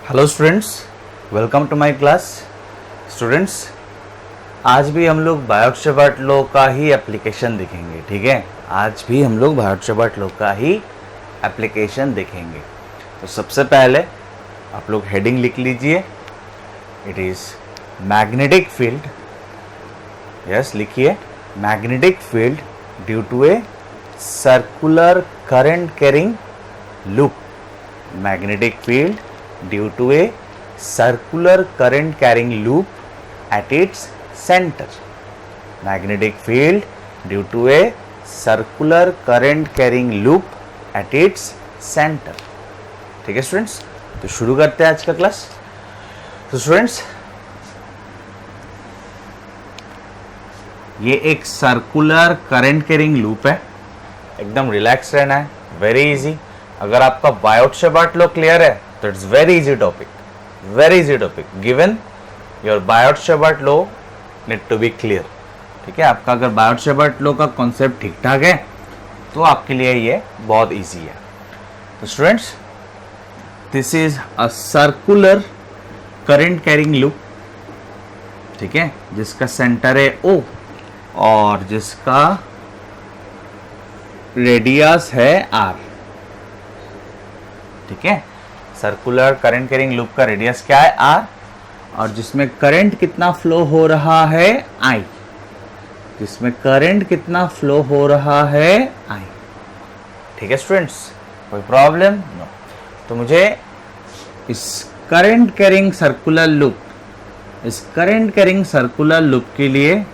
Hello students, welcome to my class. Students, आज भी हम लोग बायोट-शावर्ट लॉ का ही एप्लीकेशन देखेंगे। ठीक है, आज भी हम लोग बायोट-शावर्ट लॉ का ही एप्लीकेशन देखेंगे। तो सबसे पहले आप लोग हेडिंग लिख लीजिए, it is magnetic field. Yes, लिखिए magnetic field due to a circular current carrying loop. Magnetic field due to a circular current carrying loop at its center. Magnetic field due to a circular current carrying loop at its center. ठीक है students, तो शुरू करते हैं आज का class. तो students, ये एक सर्कुलर करंट कैरिंग लूप है। एकदम रिलैक्स रहना है, वेरी इजी। अगर आपका बायोट-शावर्ट लॉ क्लियर है तो it's very easy topic, very easy topic. Given your Biot Savart law need to be clear. ठीक है, आपका अगर बायोट-शावर्ट लॉ का कॉन्सेप्ट ठीक ठाक है तो आपके लिए ये बहुत इजी है। तो students, this is a circular current carrying loop. ठीक है, जिसका सेंटर है O और जिसका रेडियस है R। ठीक है, सर्कुलर करंट कैरिंग लूप का रेडियस क्या है? R। और जिसमें करंट कितना फ्लो हो रहा है? I। जिसमें करंट कितना फ्लो हो रहा है? I। ठीक है स्टूडेंट्स, कोई प्रॉब्लम? नो। तो मुझे इस करंट कैरिंग सर्कुलर लूप, इस करंट कैरिंग सर्कुलर लूप के लिए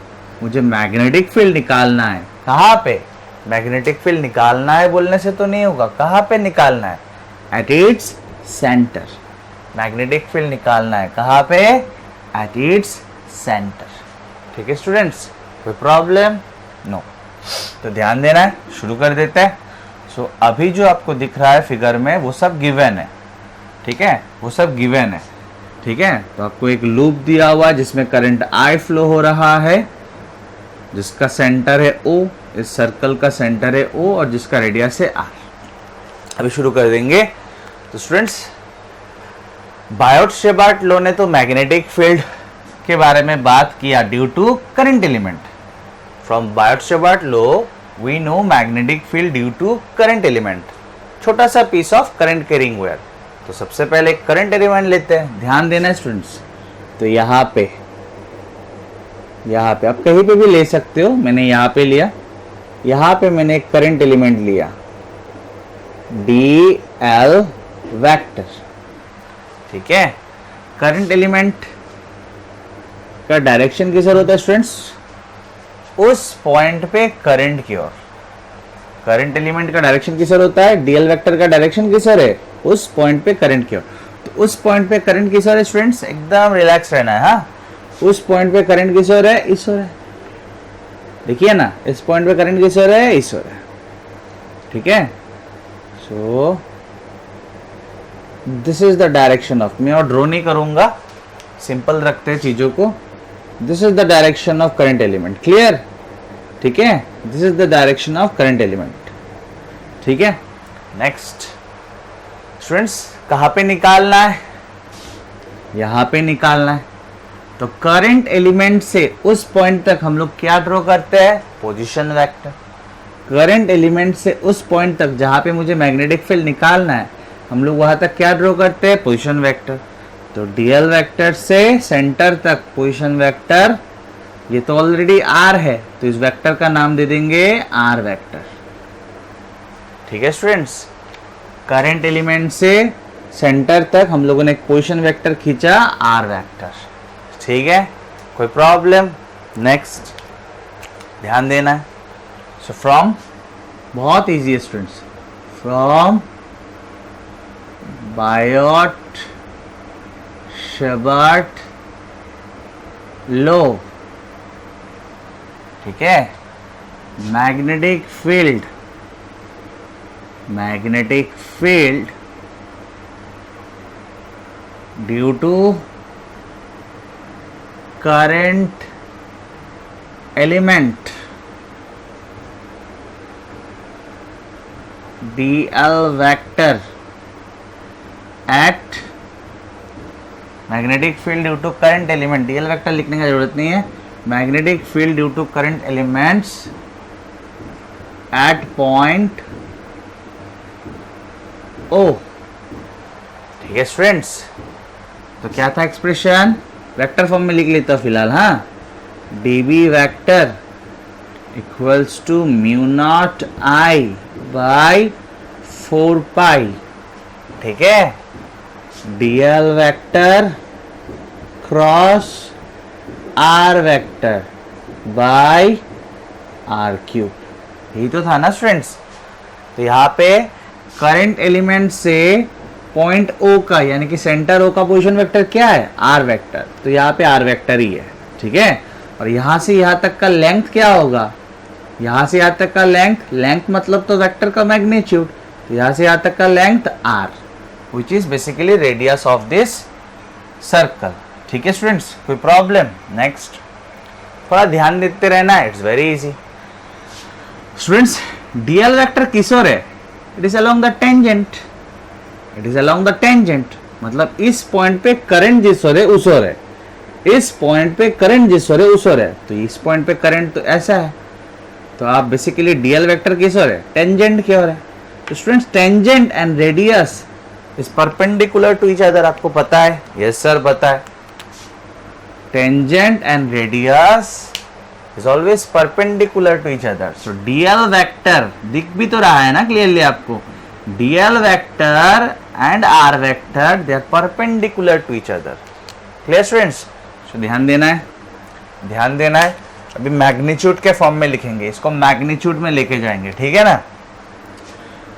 मुझे मैग्नेटिक फील्ड निकालना है। कहाँ पे? मैग्नेटिक फील्ड निकालना है बोलने से तो नहीं होगा, कहाँ पे निकालना है? Eight its centre. Magnetic field निकालना है कहाँ पे? Eight its centre. ठीक है स्टूडेंट्स, कोई प्रॉब्लम? नो। तो ध्यान देना है, शुरू कर देते हैं। सो अभी जो आपको दिख रहा है फिगर में वो सब गिवन है। ठीक है, वो सब गिवन है। ठीक है, तो आपको एक लूप दिया हुआ है जिसमें करंट I फ्लो हो रहा है, जिसका सेंटर है O, इस सर्कल का सेंटर है O और जिसका रेडियस है R। अभी शुरू कर देंगे। तो स्टूडेंट्स, बायोट-शावर्ट लॉ ने तो मैग्नेटिक फील्ड के बारे में बात किया due to current element. From Biot Savart law we know magnetic field due to current element, छोटा सा piece of current carrying wire. तो सबसे पहले करंट एलिमेंट लेते हैं। ध्यान देना स्टूडेंट्स, तो यहाँ पे आप कहीं पे भी ले सकते हो, मैंने यहाँ पे लिया। यहाँ पे मैंने एक करंट एलिमेंट लिया, DL वेक्टर। ठीक है, करंट एलिमेंट का डायरेक्शन किसर होता है स्टूडेंट्स? उस पॉइंट पे करंट की ओर। करंट एलिमेंट का डायरेक्शन किसर होता है? DL वेक्टर का डायरेक्शन किसर है? उस पॉइंट पे करंट की ओर। तो उस पॉइंट पे करंट किसर है स्टूडेंट्स? एकदम रिलैक्स रहना है। हाँ, उस पॉइंट पे करंट किस ओर है? इस ओर है। देखिए ना, इस पॉइंट पे करंट किस ओर है? इस ओर है। ठीक है, so this is the direction of, मैं और ड्रॉ नहीं करूंगा, सिंपल रखते हैं चीजों को। This is the direction of current element. Clear? ठीक है, this is the direction of current element. ठीक है, नेक्स्ट स्टूडेंट्स, कहाँ पे निकालना है? यहाँ पे निकालना है। तो करंट एलिमेंट से उस पॉइंट तक हम लोग क्या ड्रॉ करते हैं? Position vector. करंट एलिमेंट से उस पॉइंट तक जहाँ पे मुझे मैग्नेटिक फील्ड निकालना है, हम लोग वहाँ तक क्या ड्रॉ करते हैं? Position vector. तो DL वेक्टर से सेंटर तक पोजीशन वेक्टर, ये तो ऑलरेडी R है तो इस वेक्टर का नाम दे देंगे R वेक्टर। ठीक है स्टूडेंट्स, करंट एलिमेंट से सेंटर तक हम लोगों ने एक पोजीशन वेक्टर खींचा, R वेक्टर। ठीक है, कोई प्रॉब्लम? नेक्स्ट, ध्यान देना है। सो फ्रॉम, बहुत इजी है स्टूडेंट्स, फ्रॉम बायोट-शावर्ट लॉ, ठीक है, magnetic field due to current element DL vector at magnetic field due to current element, DL vector लिखने की जरूरत नहीं है, magnetic field due to current elements at point O. ठीक है स्टूडेंट्स, तो क्या था एक्सप्रेशन, वेक्टर फॉर्म में लिख लेता हूं फिलहाल। हाँ, DB vector equals to mu naught I by 4 pi. ठीक है, DL vector cross are vector by R cube, यही तो था ना स्टूडेंट्स। तो यहाँ पे करंट एलिमेंट से पॉइंट ओ का यानी कि सेंटर ओ का पोजीशन वेक्टर क्या है, आर वेक्टर, तो यहाँ पे आर वेक्टर ही है। ठीक है, और यहाँ से यहाँ तक का लेंथ क्या होगा, यहाँ से यहाँ तक का लेंथ मतलब तो वेक्टर का मैग्नीट्यूड, तो यहाँ से यहाँ तक का length R, which is basically radius of this circle. ठीक है स्टूडेंट्स, कोई प्रॉब्लम? नेक्स्ट, थोड़ा ध्यान देते रहना, it's very easy students. DL vector किस ओर है, it is along the tangent, it is along the tangent, मतलब इस पॉइंट पे करंट जिस ओर है उस ओर है, इस पॉइंट पे करंट जिस ओर है उस ओर है, तो इस पॉइंट पे करंट तो ऐसा है, तो आप बेसिकली डीएल वेक्टर किस ओर है, टेंजेंट की ओर है। तो students tangent and radius is perpendicular to each other, आपको पता है? यस सर, पता है। Tangent and radius is always perpendicular to each other, so dl vector दिख भी तो रहा है ना क्लियरली आपको, dl vector and are vector they are perpendicular to each other. Clear students? So ध्यान देना है, ध्यान देना है। अभी मैग्नीट्यूड के फॉर्म में लिखेंगे, इसको मैग्नीट्यूड में लेके जाएंगे, ठीक है ना।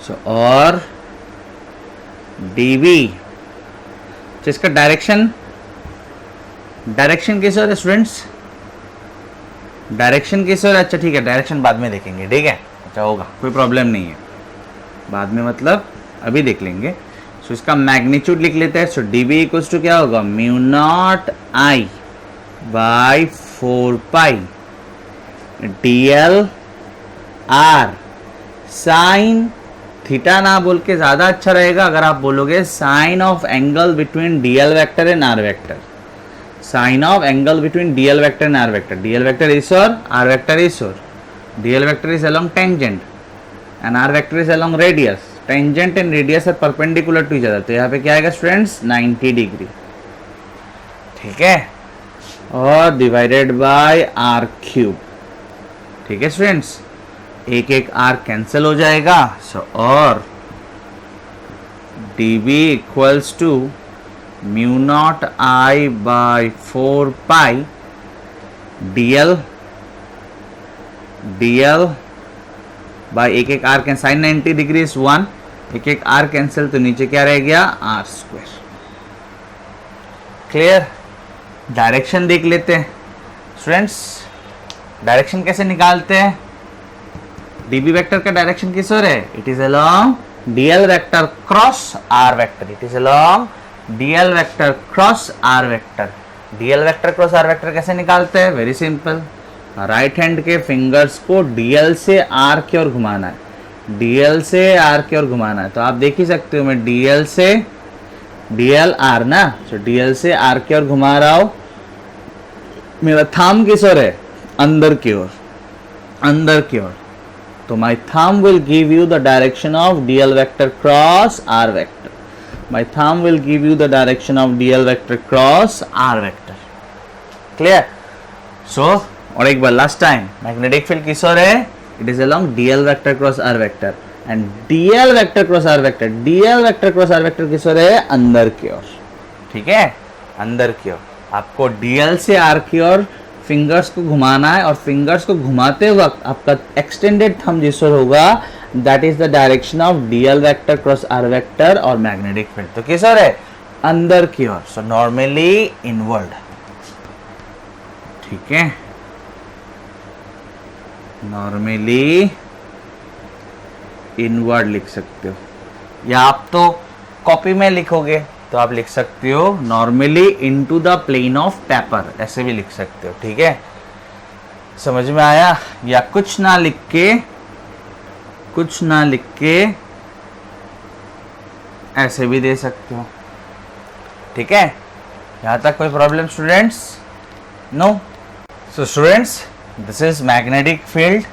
सो और डीबी, इसका डायरेक्शन किस ओर है स्टूडेंट्स, डायरेक्शन किस ओर है? अच्छा ठीक है, डायरेक्शन बाद में देखेंगे, ठीक है, अच्छा होगा, कोई प्रॉब्लम नहीं है, बाद में मतलब अभी देख लेंगे। सो इसका मैग्नीट्यूड लिख लेते हैं। सो डीबी इक्वल्स टू क्या होगा, mu naught I by 4 pi DL R, sine theta ना बोल के ज्यादा अच्छा रहेगा अगर आप बोलोगे sine of angle between DL vector and are vector, sine of angle between DL vector and are vector, DL vector इस और आर वेक्टर इस और, DL vector is along tangent and r vector is along radius, tangent and radius are perpendicular to each other, तो यहाँ पे क्या आएगा students 90 degree, ठीक है, और डिवाइडेड बाय r क्यूब। ठीक है स्टूडेंट्स, एक एक r कैंसिल हो जाएगा। सो और dB equals to mu naught i by 4 pi dl by एक एक R cancel, sine 90 degree is 1, एक एक आर कैंसिल, तो नीचे क्या रह गया, आर स्क्वायर। क्लियर? डायरेक्शन देख लेते हैं स्टूडेंट्स, डायरेक्शन कैसे निकालते हैं, डीबी वेक्टर का डायरेक्शन किस ओर है, it is along DL vector cross are vector, it is along DL vector cross are vector. DL vector cross are vector कैसे निकालते हैं, वेरी सिंपल, राइट हैंड के फिंगर्स को डीएल से आर की ओर घुमाना है, डीएल से आर की ओर घुमाना है, तो आप देख ही सकते हो मैं डीएल से डीएल आर ना, तो डीएल से आर की ओर घुमा रहा हूं, मेरा थंब किस ओर है, अंदर की ओर, अंदर की ओर, तो my thumb will give you the direction of DL vector cross are vector, my thumb will give you the direction of DL vector cross are vector. Clear? So और एक बार लास्ट टाइम, मैग्नेटिक फील्ड किस ओर है, it is along DL vector cross are vector, and dl vector cross are vector, DL vector cross are vector किस ओर है, अंदर की ओर। ठीक है, अंदर की ओर, आपको डीएल से आर की ओर फिंगर्स को घुमाना है, और फिंगर्स को घुमाते वक्त आपका एक्सटेंडेड थंब जिस ओर होगा, that is the direction of DL vector cross are vector और मैग्नेटिक फील्ड, तो किस ओर है, अंदर की ओर, सो नॉर्मली इनवर्ड। ठीक है, नॉर्मली इनवर्ड लिख सकते हो, या आप तो कॉपी में लिखोगे तो आप लिख सकते हो normally into the plane of paper, ऐसे भी लिख सकते हो। ठीक है, समझ में आया? या कुछ ना लिख के ऐसे भी दे सकते हो। ठीक है, यहाँ तक कोई problem students? No. So students, this is magnetic field,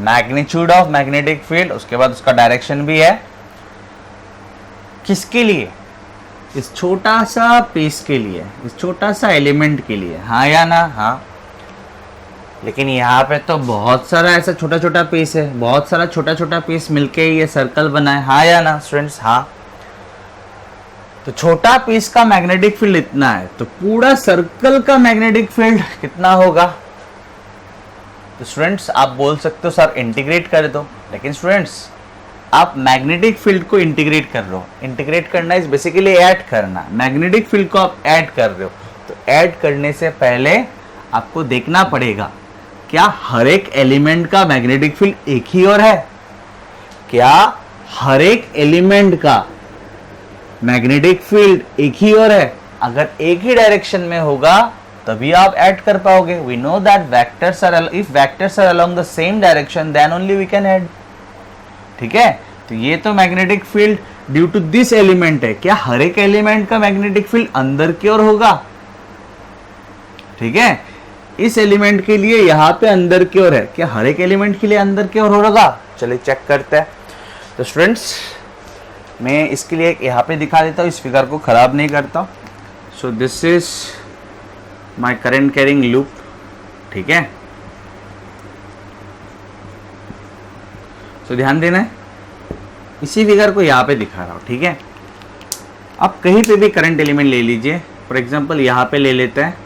magnitude of magnetic field, उसके बाद उसका डायरेक्शन भी है. किसके लिए? इस छोटा सा पीस के लिए, इस छोटा सा एलिमेंट के लिए. हाँ या ना? हाँ. लेकिन यहाँ पे तो बहुत सारा ऐसा छोटा छोटा पीस है, बहुत सारा छोटा छोटा पीस मिलके ये सर्कल बना है. हाँ या ना स्टूडेंट्स? हाँ. तो छोटा पीस का मैग्नेटिक फील्ड इतना है, तो पूरा सर्कल का मैग्नेटिक फील्ड कितना होगा? तो स्टूडेंट्स आप बोल सकते हो सर इंटीग्रेट कर दो, लेकिन स्टूडेंट्स आप मैग्नेटिक फील्ड को इंटीग्रेट कर रहे हो. इंटीग्रेट करना इज बेसिकली ऐड करना. मैग्नेटिक फील्ड को आप ऐड कर रहे हो, तो ऐड करने से पहले आपको देखना पड़ेगा क्या हर एक एलिमेंट का मैग्नेटिक फील्ड एक ही ओर है? क्या हर एक एलिमेंट का मैग्नेटिक फील्ड एक ही ओर है? अगर एक ही डायरेक्शन में होगा तभी आप ऐड कर पाओगे. We know that vectors are, if vectors are along the same direction then only we can add. ठीक है. तो ये तो magnetic field due to this element है. क्या हर एक एलिमेंट का मैग्नेटिक फील्ड अंदर की ओर होगा? ठीक है. इस एलिमेंट के लिए यहाँ पे अंदर की ओर है, क्या हर एक एलिमेंट के लिए अंदर की ओर होगा? चलिए चेक करते हैं. तो स्टूडेंट्स मैं इसके लिए यहाँ पे दिखा देता हूँ, इस फिगर को खराब नहीं करता. So this is my current carrying loop. ठीक है. तो ध्यान देना है, इसी फिगर को यहाँ पे दिखा रहा हूँ. ठीक है. आप कहीं पे भी करंट एलिमेंट ले लीजिए. फॉर एग्जांपल यहाँ पे ले लेते हैं.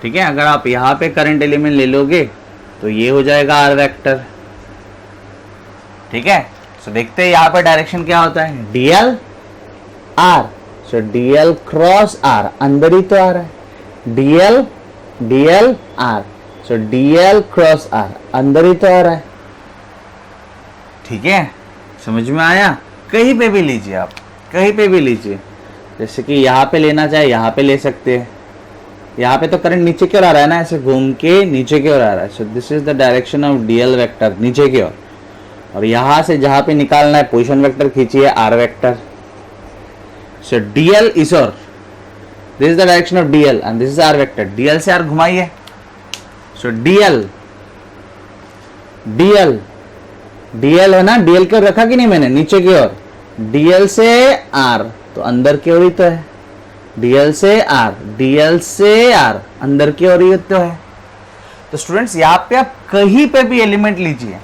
ठीक है. अगर आप यहाँ पे करंट एलिमेंट ले लोगे तो ये हो जाएगा आर वेक्टर. ठीक है. सो देखते हैं यहाँ पे डायरेक्शन क्या होता है. DL R. So DL cross R, अंदर ही तो आ रहा है. DL DL R. So DL cross R, अंदर ही तो आ रहा है. ठीक है. समझ में आया? कहीं पे भी लीजिए आप, कहीं पे भी लीजिए. जैसे कि यहाँ पे लेना चाहे यहाँ पे ले सकते हैं. यहाँ पे तो करंट नीचे की ओर आ रहा है ना, ऐसे घूम के नीचे की ओर आ रहा है. So this is the direction of DL vector, नीचे की ओर. और यहाँ से जहाँ पे निकालना है पोजीशन वेक्टर खींचिए, r vector. So dl is और this is the direction of dl and this is r vector. Dl से आर घुमाइए. सो डीएल डीएल डीएल है ना, डीएल की ओर रखा कि नहीं मैंने, नीचे की ओर. डीएल से आर तो अंदर की ओर ही तो है. डीएल से आर, डीएल से आर, अंदर की ओर ही तो है. तो स्टूडेंट्स यहाँ पे आप कहीं पे भी एलिमेंट लीजिए,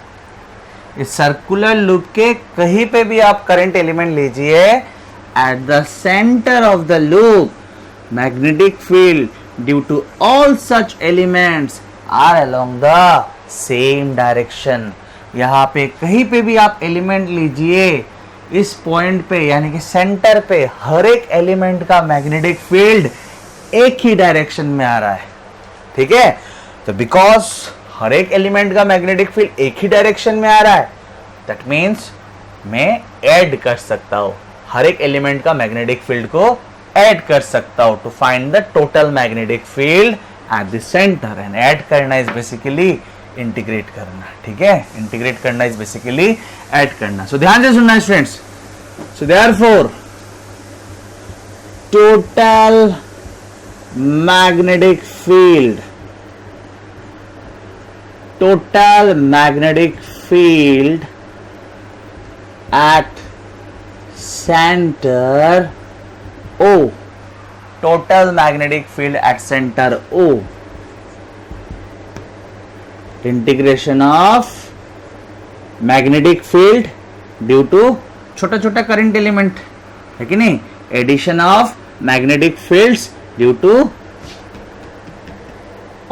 इस सर्कुलर लूप के कहीं पे भी आप करंट एलिमेंट लीजिए, at the centre of the loop magnetic field due to all such elements are along the same direction. यहाँ पे कहीं पे भी आप एलिमेंट लीजिए, इस पॉइंट पे यानी कि सेंटर पे हर एक एलिमेंट का मैग्नेटिक फील्ड एक ही डायरेक्शन में आ रहा है. ठीक है. तो बिकॉज हर एक एलिमेंट का मैग्नेटिक फील्ड एक ही डायरेक्शन में आ रहा है, दैट मीन्स मैं ऐड कर सकता हूँ, हर एक एलिमेंट का मैग्नेटिक फील्ड को ऐड कर सकता हूँ to find the total magnetic field at the centre. And add करना इज बेसिकली इंटीग्रेट करना. ठीक है. इंटीग्रेट करना इज बेसिकली ऐड करना. सो ध्यान से सुनना students. So therefore total magnetic field, total magnetic field at center O. Total magnetic field at center O. Integration of magnetic field due to छोटा छोटा करंट एलिमेंट है कि नहीं. Addition of magnetic fields due to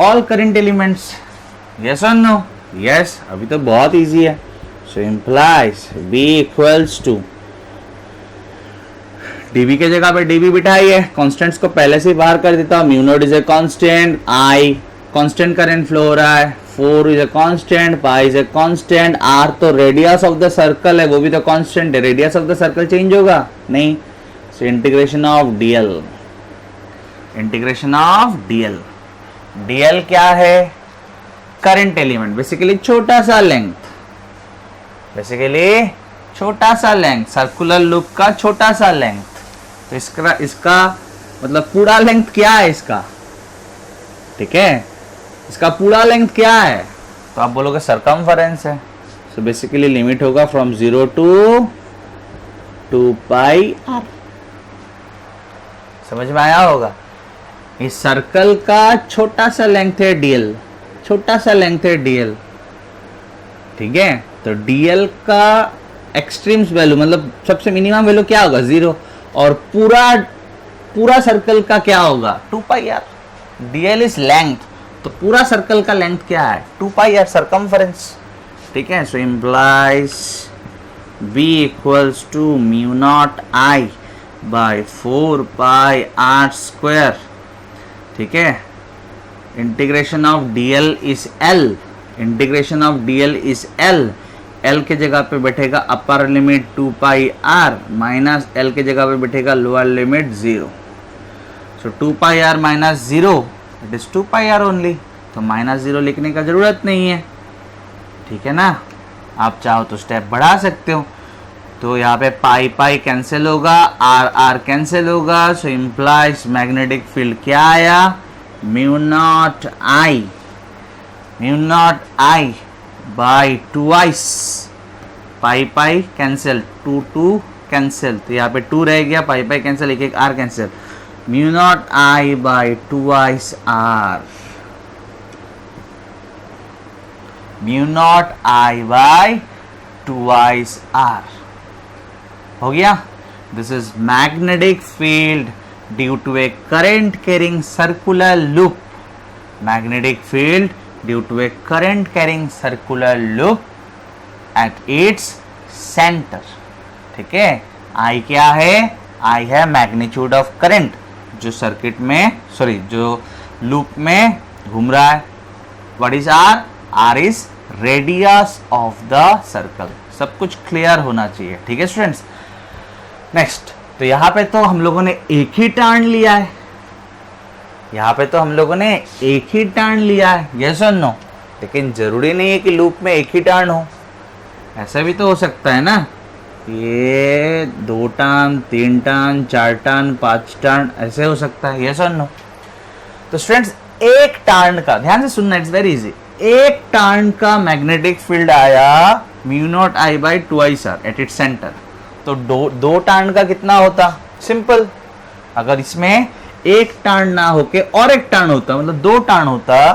all current elements. Yes और no? Yes. अभी तो बहुत easy है. So implies B equals to dB के जगह पे dB बिठाइए. कॉन्स्टेंट्स को पहले से बाहर कर देता हूं. Mu naught is a constant, I constant current flow हो रहा है, 4 is a constant, pi is a constant, R तो रेडियस ऑफ द सर्कल है, वो भी तो कांस्टेंट है. Radius of the circle change होगा नहीं. So integration of dl, integration of dl. dl क्या है? करंट एलिमेंट, बेसिकली छोटा सा लेंथ, बेसिकली छोटा सा लेंथ, सर्कुलर लूप का छोटा सा लेंथ. तो इसका मतलब पूरा लेंथ क्या है इसका, ठीक है, इसका पूरा लेंथ क्या है, तो आप बोलोगे सरकमफरेंस है। सो बेसिकली लिमिट होगा फ्रॉम 0 टू 2 पाई आर। समझ में आया होगा। इस सर्कल का छोटा सा लेंथ है डीएल, छोटा सा लेंथ है डीएल, ठीक है। तो डीएल का एक्सट्रीम्स वैल्यू मतलब सबसे मिनिमम वैल्यू क्या होगा 0, और पूरा सर्कल का क्या होगा 2 pi are. DL is length, तो पूरा सर्कल का लेंथ क्या है 2 पाई आर सरकमफरेंस, ठीक है। So implies V equals to mu naught I by 4 pi are square, ठीक है। Integration of DL is L, integration of DL is L, L के जगह पे बैठेगा upper limit 2 pi R minus L के जगह पे बैठेगा lower limit 0। So 2 pi R minus 0 it is 2 pi R only, तो माइनस 0 लिखने का जरूरत नहीं है, ठीक है ना। आप चाहो तो स्टेप बढ़ा सकते हो, तो यहाँ पे पाई पाई कैंसिल होगा, आर आर कैंसिल होगा। सो इम्प्लाइज मैग्नेटिक फील्ड क्या आया mu naught I by 2i, pi pi cancel 2 cancel, तो यहाँ पे 2 रह गया, पाई पाई कैंसिल, एक R cancel, mu naught I by 2i r, mu naught I by 2i r हो गया। This is magnetic field due to a current carrying circular loop, magnetic field due to a current carrying circular loop eight its centre, ठीक है। I क्या है, I है magnitude of current जो circuit में जो लूप में घूम रहा है। What is R, R is radius of the circle. सब कुछ क्लियर होना चाहिए, ठीक है स्टूडेंट्स। नेक्स्ट, तो यहाँ पे तो हम लोगों ने एक ही टर्न लिया है, यहाँ पे तो हम लोगों ने एक ही टर्न लिया है, यस और नो, लेकिन जरूरी नहीं है कि लूप में एक ही टर्न हो, ऐसा भी तो हो सकता है ना, ये 2 टर्न 3 टर्न 4 टर्न 5 टर्न ऐसे हो सकता है, यस और नो। तो स्टूडेंट्स एक टर्न का ध्यान से सुनना, इट्स वेरी इजी, एक टर्न का मैग्नेटिक फील्ड आया mu naught I by 2i R at its centre. तो दो टर्न का कितना होता, सिंपल, अगर इसमें एक टर्न ना होके और एक टर्न होता मतलब 2 टर्न होता,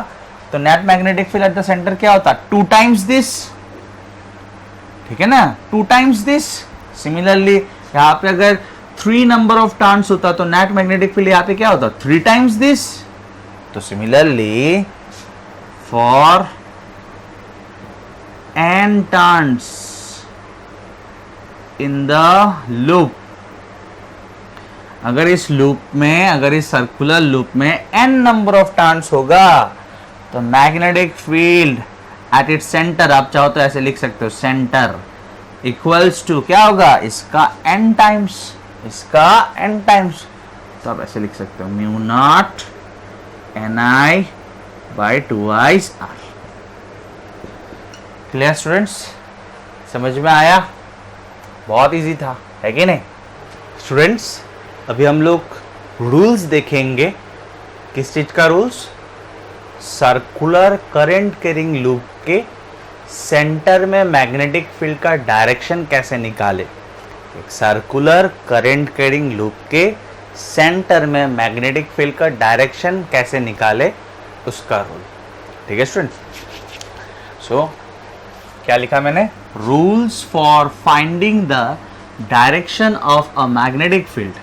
तो net magnetic field at the centre क्या होता 2 टाइम्स दिस, ठीक है ना, 2 टाइम्स दिस। सिमिलरली यहाँ पे अगर 3 नंबर ऑफ टर्न्स होता तो नेट मैग्नेटिक फील्ड यहाँ पे क्या होता 3 टाइम्स दिस। तो similarly for n turns in the loop, अगर इस लूप में, अगर इस सर्कुलर लूप में n नंबर ऑफ टर्न्स होगा तो magnetic field eight its centre, आप चाहो तो ऐसे लिख सकते हो, सेंटर इक्वल्स टू क्या होगा इसका n टाइम्स, इसका n टाइम्स, तो आप ऐसे लिख सकते हो mu naught ni by 2i r। Clear students, समझ में आया, बहुत इजी था, है कि नहीं स्टूडेंट्स। अभी हम लोग रूल्स देखेंगे, किस चीज का rules, circular current carrying loop के सेंटर में मैग्नेटिक फील्ड का डायरेक्शन कैसे निकाले। एक सर्कुलर करंट कैरिंग लूप के सेंटर में मैग्नेटिक फील्ड का डायरेक्शन कैसे निकाले उसका रूल, ठीक है स्टूडेंट। सो क्या लिखा मैंने, rules for finding the direction of a magnetic field,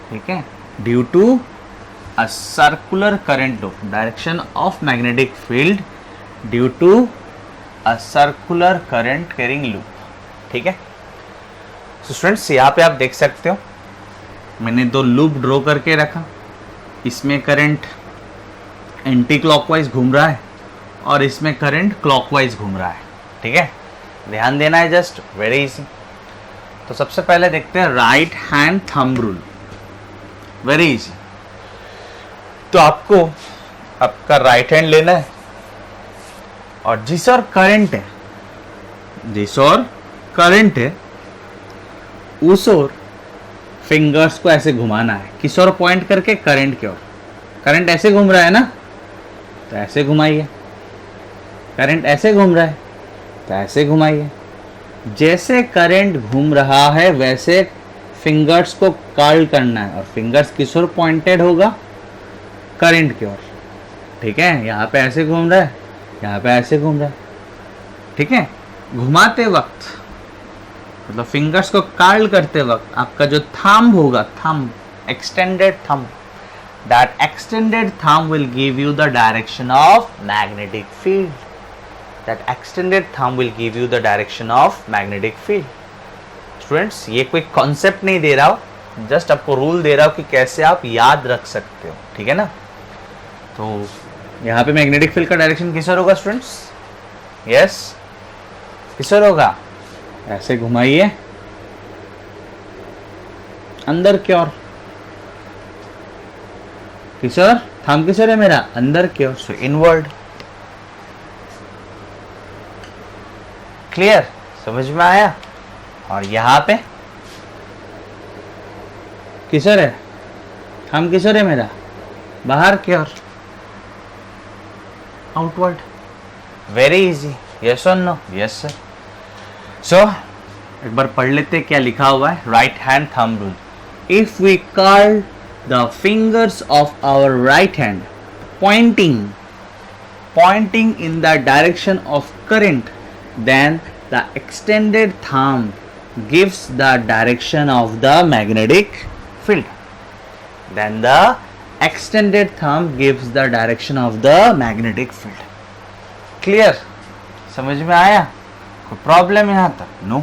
ठीक है, due to a circular current loop, direction of magnetic field due to a circular current carrying loop, ठीक है। सो स्टूडेंट्स यहाँ पे आप देख सकते हो मैंने 2 लूप ड्रॉ करके रखा, इसमें करंट एंटी क्लॉकवाइज घूम रहा है और इसमें करंट क्लॉकवाइज घूम रहा है, ठीक है, ध्यान देना है, जस्ट वेरी इजी। तो सबसे पहले देखते हैं right hand thumb rule, very easy. तो आपको आपका राइट हैंड लेना है और जिस और करंट है, जिस और करंट है उस ओर फिंगर्स को ऐसे घुमाना है, किस ओर पॉइंट करके, करंट की ओर। करंट ऐसे घूम रहा है ना, तो ऐसे घुमाइए। करंट ऐसे घूम रहा है तो ऐसे घुमाइए। जैसे करंट घूम रहा है वैसे फिंगर्स को कर्ल करना है, और फिंगर्स किस ओर पॉइंटेड होगा, करंट की ओर। ठीक है, यहाँ पे ऐसे घूम रहा है, यहाँ पे ऐसे घूम रहा है। ठीक है, घुमाते वक्त मतलब फिंगर्स को कर्ल करते वक्त आपका जो थंब होगा, thumb, extended thumb, that extended thumb will give you the direction of magnetic field. That extended thumb will give you the direction of magnetic field. Students, ये कोई कॉन्सेप्ट नहीं दे रहा हूँ, जस्ट आपको रूल दे रहा हूँ कि कैसे आप याद रख सकते हो। ठीक है ना। तो यहाँ पे मैग्नेटिक फील्ड का डायरेक्शन किस ओर होगा स्टूडेंट्स? यस, किस ओर होगा? ऐसे घुमाइए अंदर की ओर। किस ओर? थंब किस ओर है मेरा? अंदर की ओर, सो इनवर्ड। क्लियर? समझ में आया? और यहां पे किस ओर है? थंब किस ओर है मेरा? बाहर की ओर, आउटवर्ड। वेरी इजी, यस और नो? Yes sir. सो एक बार पढ़ लेते क्या लिखा हुआ है। Right hand thumb rule. If we curl the fingers of our right hand pointing in the direction of current, then the extended thumb gives the direction of the magnetic field. Then the extended thumb gives the direction of the magnetic field. Clear? समझ में आया? कोई problem यहाँ तक? No.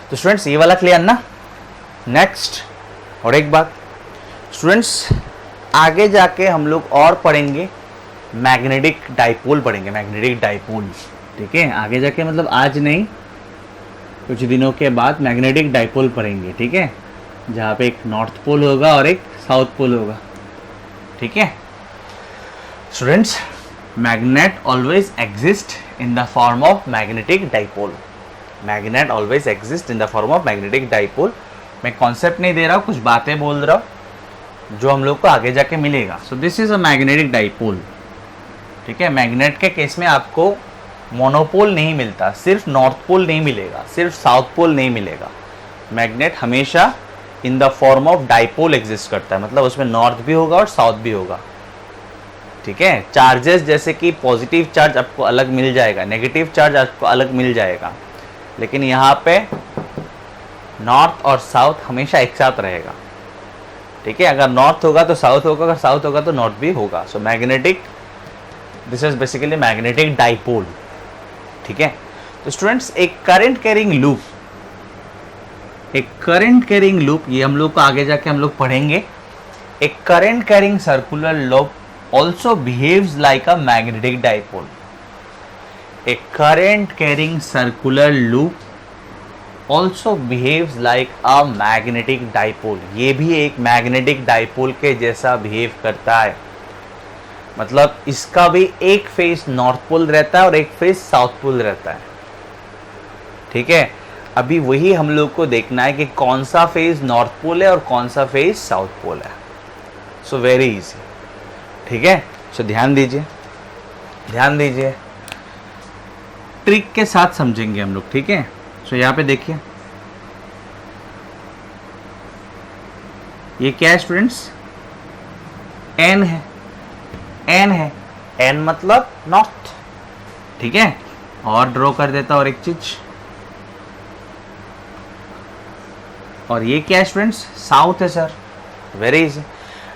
तो students ये वाला clear ना। नेक्स्ट और एक बात स्टूडेंट्स, आगे जाके हम लोग और पढ़ेंगे मैग्नेटिक डाइपोल पढ़ेंगे, मैग्नेटिक डाइपोल। ठीक है, आगे जाके मतलब आज नहीं, कुछ दिनों के बाद मैग्नेटिक डाइपोल पढ़ेंगे। ठीक है, जहाँ पे एक नॉर्थ पोल होगा और एक साउथ पोल होगा। ठीक है students, magnet always exist in the form of magnetic dipole. Magnet always exist in the form of magnetic dipole. मैं कॉन्सेप्ट नहीं दे रहा हूँ, कुछ बातें बोल रहा हूँ जो हम लोग को आगे जाके मिलेगा। So this is a magnetic dipole. ठीक है, मैग्नेट के केस में आपको मोनोपोल नहीं मिलता, सिर्फ नॉर्थ पोल नहीं मिलेगा, सिर्फ साउथ पोल नहीं मिलेगा। मैग्नेट हमेशा in the form of dipole exist करता है, मतलब उसमें नॉर्थ भी होगा और साउथ भी होगा। ठीक है, चार्जेस जैसे कि पॉजिटिव चार्ज आपको अलग मिल जाएगा, नेगेटिव चार्ज आपको अलग मिल जाएगा, लेकिन यहाँ पे नॉर्थ और साउथ हमेशा एक साथ रहेगा। ठीक है, अगर नॉर्थ होगा तो साउथ होगा, अगर साउथ होगा तो नॉर्थ भी होगा। So magnetic, this is basically magnetic dipole. ठीक है, तो स्टूडेंट्स एक करंट कैरिंग लूप, एक करंट कैरिंग लूप, ये हम लोग को आगे जाके हम लोग पढ़ेंगे। एक current carrying circular loop also behaves like a magnetic dipole. A current carrying circular loop also behaves like a magnetic dipole. ये भी एक मैग्नेटिक डाइपोल के जैसा बिहेव करता है, मतलब इसका भी एक फेस नॉर्थ पोल रहता है और एक फेस साउथ पोल रहता है। ठीक है, अभी वही हम लोग को देखना है कि कौन सा फेज नॉर्थ पोल है और कौन सा फेज साउथ पोल है। सो वेरी इजी। ठीक है, सो ध्यान दीजिए, ध्यान दीजिए, ट्रिक के साथ समझेंगे हम लोग। ठीक है, सो यहाँ पे देखिए ये क्या है स्टूडेंट्स? एन है, एन है, एन मतलब नॉर्थ। ठीक है, और ड्रॉ कर देता और एक चीज, और ये क्या है स्टूडेंट्स? साउथ है sir. Very easy.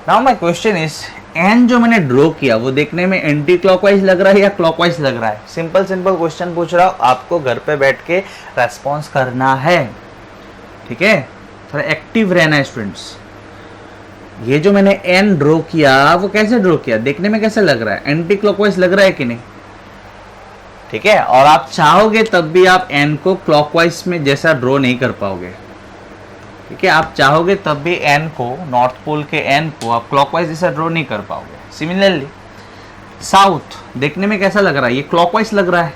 Now my question is, an जो मैंने ड्रॉ किया वो देखने में एंटी क्लॉकवाइज लग रहा है या क्लॉकवाइज लग रहा है? सिंपल सिंपल क्वेश्चन पूछ रहा हूँ, आपको घर पे बैठ के रेस्पॉन्स करना है। ठीक है, थोड़ा एक्टिव रहना है स्टूडेंट्स। ये जो मैंने एन ड्रॉ किया वो कैसे ड्रॉ किया, देखने में कैसे लग रहा है? एंटी क्लॉकवाइज लग रहा है कि नहीं? ठीक है, और आप चाहोगे तब भी आप एन को क्लॉकवाइज में जैसा ड्रॉ नहीं कर पाओगे। ठीक है, आप चाहोगे तब भी एन को, नॉर्थ पोल के एन को आप क्लॉकवाइज जैसा ड्रॉ नहीं कर पाओगे। सिमिलरली साउथ देखने में कैसा लग रहा है? ये क्लॉकवाइज लग रहा है।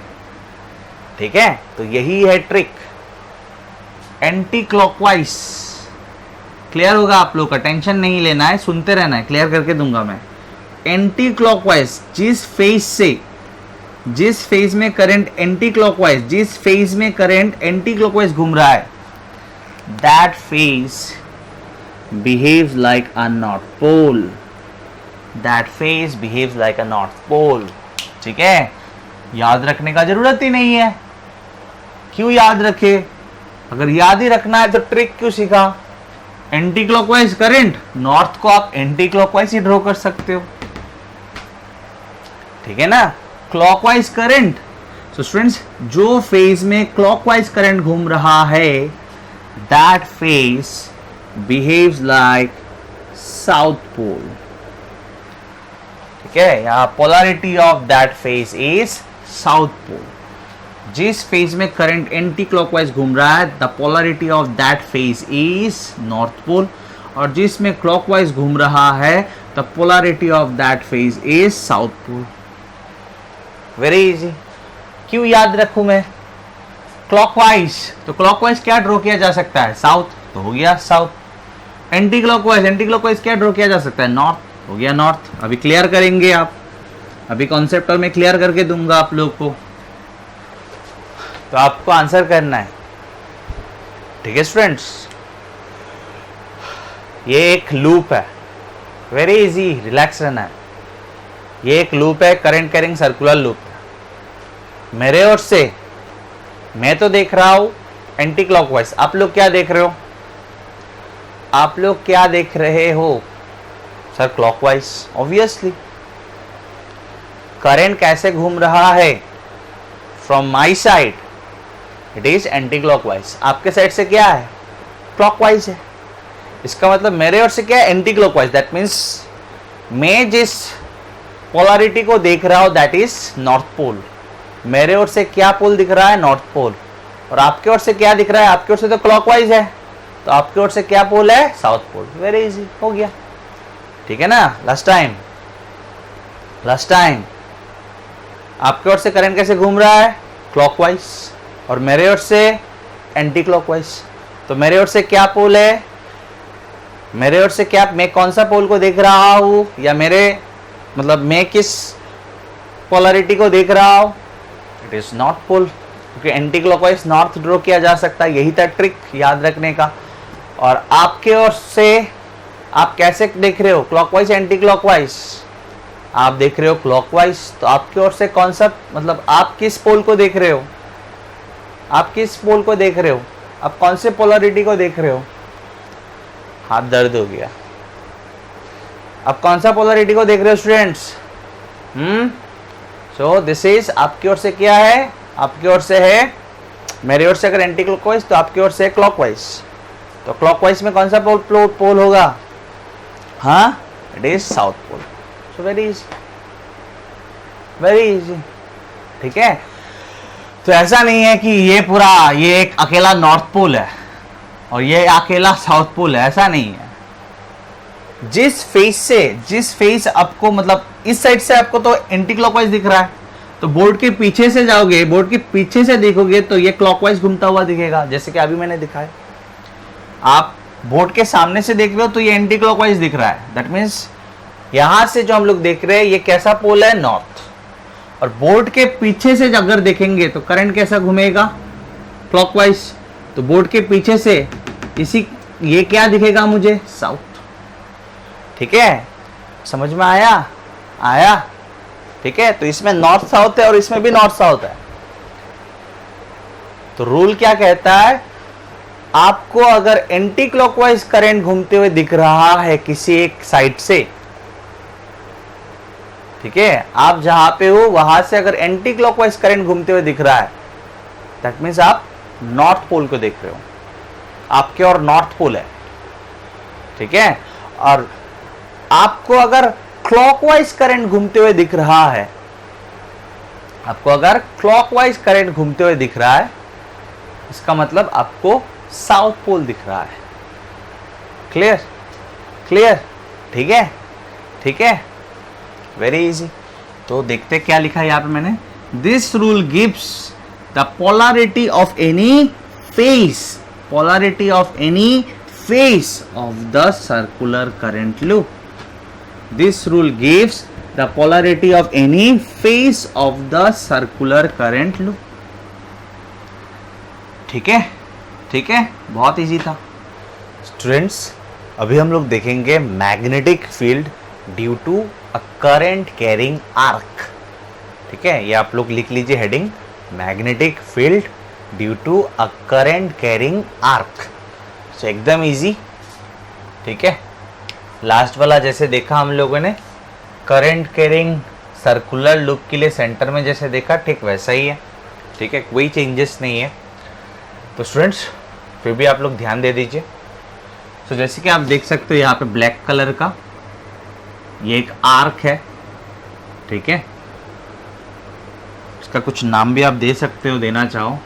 ठीक है, तो यही है ट्रिक, एंटी क्लॉकवाइज क्लियर होगा आप लोग का, टेंशन नहीं लेना है, सुनते रहना है, क्लियर करके दूंगा मैं। एंटी क्लॉकवाइज, जिस फेज में करंट एंटी क्लॉकवाइज, जिस फेज में करंट एंटी क्लॉकवाइज घूम रहा है, that face behaves like a north pole, that face behaves like a north pole. ठीक है, याद रखने का जरूरत ही नहीं है। क्यों याद रखे? अगर याद ही रखना है तो ट्रिक क्यों सीखा? एंटी क्लॉकवाइज करंट, नॉर्थ को आप एंटी क्लॉकवाइज ही ड्रॉ कर सकते हो, ठीक है ना। क्लॉकवाइज करंट, सो स्टूडेंट्स जो फेज में क्लॉकवाइज करंट घूम रहा है, that face behaves like south pole. ठीक है, यहां polarity of that face is south pole. जिस फेज में करंट एंटी क्लॉकवाइज घूम रहा है, the polarity of that face is north pole, और जिसमें क्लॉकवाइज घूम रहा है, the polarity of that face is south pole. Very easy. क्यों याद रखूं मैं? क्लॉकवाइज, तो क्लॉकवाइज क्या ड्रॉ किया जा सकता है? साउथ, तो हो गया साउथ। एंटी क्लॉकवाइज क्या ड्रॉ किया जा सकता है? नॉर्थ, हो गया नॉर्थ। अभी क्लियर करेंगे आप, अभी कॉन्सेप्ट और मैं क्लियर करके दूंगा आप लोग को, तो आपको आंसर करना है। ठीक है स्टूडेंट्स, ये एक लूप है, वेरी इजी, रिलैक्स रहना है। ये एक लूप है, करंट कैरिंग सर्कुलर लूप। मेरे ओर से मैं तो देख रहा हूं एंटी क्लॉकवाइज, आप लोग क्या देख रहे हो? आप लोग क्या देख रहे हो? Sir clockwise. ऑब्वियसली करंट कैसे घूम रहा है? From my side it is anti clockwise. आपके साइड से क्या है? क्लॉकवाइज है। इसका मतलब मेरे ओर से क्या है? Anti clockwise. दैट मीन्स मैं जिस पोलैरिटी को देख रहा हूं दैट इज नॉर्थ पोल। मेरे ओर से क्या पोल दिख रहा है? North pole. और आपके ओर से क्या दिख रहा है? आपके ओर से तो क्लॉकवाइज है, तो आपके ओर से क्या पोल है? South pole. वेरी इजी, हो गया। ठीक है ना। लास्ट टाइम आपके ओर से करंट कैसे घूम रहा है? क्लॉकवाइज, और मेरे ओर से एंटी क्लॉकवाइज। तो मेरे ओर से क्या पोल है? मेरे ओर से क्या, मैं कौन सा पोल को देख रहा हूं, या मेरे मतलब मैं किस पोलैरिटी को देख रहा हूं? इट इज नॉर्थ पोल, क्योंकि एंटी क्लॉकवाइज नॉर्थ ड्रॉ किया जा सकता है। यही था ट्रिक याद रखने का। और आपके ओर से आप कैसे देख रहे हो? Clockwise, anti clockwise. आप देख रहे हो क्लॉकवाइज, तो आपकी ओर से कौन सा, मतलब आप किस पोल को देख रहे हो? आप किस पोल को देख रहे हो? आप कौन से पोलैरिटी को देख रहे हो? हाथ दर्द हो गया। आप कौन सा पोलैरिटी को देख रहे हो स्टूडेंट्स? सो दिस इज, आपकी ओर से क्या है? आपकी ओर से है, मेरी ओर से अगर एंटी क्लॉकवाइज तो आपकी ओर से क्लॉकवाइज। तो क्लॉकवाइज में कौन सा पोल होगा? हाँ, it is south pole. So very easy, ठीक है। तो ऐसा नहीं है कि ये एक अकेला नॉर्थ पोल है और ये अकेला साउथ पोल है, ऐसा नहीं है। जिस फेज आपको, मतलब इस साइड से आपको तो एंटी क्लॉकवाइज दिख रहा है, तो बोर्ड के पीछे से जाओगे, बोर्ड के पीछे से देखोगे तो ये क्लॉकवाइज घूमता हुआ दिखेगा, जैसे कि अभी मैंने दिखाया। आप बोर्ड के सामने से देख रहे हो तो ये एंटी क्लॉकवाइज दिख रहा है। दैट मीन्स यहां से जो हम लोग देख रहे हैं ये कैसा पोल है? नॉर्थ। और बोर्ड के पीछे से अगर देखेंगे तो करंट कैसा घूमेगा? क्लॉकवाइज। तो बोर्ड के पीछे से ये क्या दिखेगा मुझे? साउथ। ठीक है, समझ में आया? ठीक है, तो इसमें नॉर्थ साउथ है और इसमें भी नॉर्थ साउथ है। तो रूल क्या कहता है? आपको अगर एंटी क्लॉकवाइज करंट घूमते हुए दिख रहा है किसी एक साइड से, ठीक है, आप जहां पे हो वहां से अगर एंटी क्लॉकवाइज करंट घूमते हुए दिख रहा है, दैट मीन्स आप नॉर्थ पोल को देख रहे हो। आपके और नॉर्थ पोल है, ठीक है। और आपको अगर क्लॉकवाइज करंट घूमते हुए दिख रहा है, इसका मतलब आपको साउथ पोल दिख रहा है। क्लियर, ठीक है, वेरी इजी। तो देखते क्या लिखा है यहां पे मैंने। This rule gives the polarity of any face of the circular current loop. This rule gives the polarity of any face of the circular current loop. ठीक है, ठीक है, बहुत इजी था स्टूडेंट्स। अभी हम लोग देखेंगे magnetic field due to a current carrying arc. ठीक है, ये आप लोग लिख लीजिए heading, magnetic field due to a current carrying arc. So एकदम इजी। ठीक है, लास्ट वाला जैसे देखा हम लोगों ने करंट कैरिंग सर्कुलर लूप के लिए सेंटर में जैसे देखा, ठीक वैसा ही है। ठीक है, कोई चेंजेस नहीं है। तो स्टूडेंट्स फिर भी आप लोग ध्यान दे दीजिए। तो जैसे कि आप देख सकते हो यहाँ पे ब्लैक कलर का ये एक आर्क है। ठीक है, इसका कुछ नाम भी आप दे सकते हो, देना चाहो।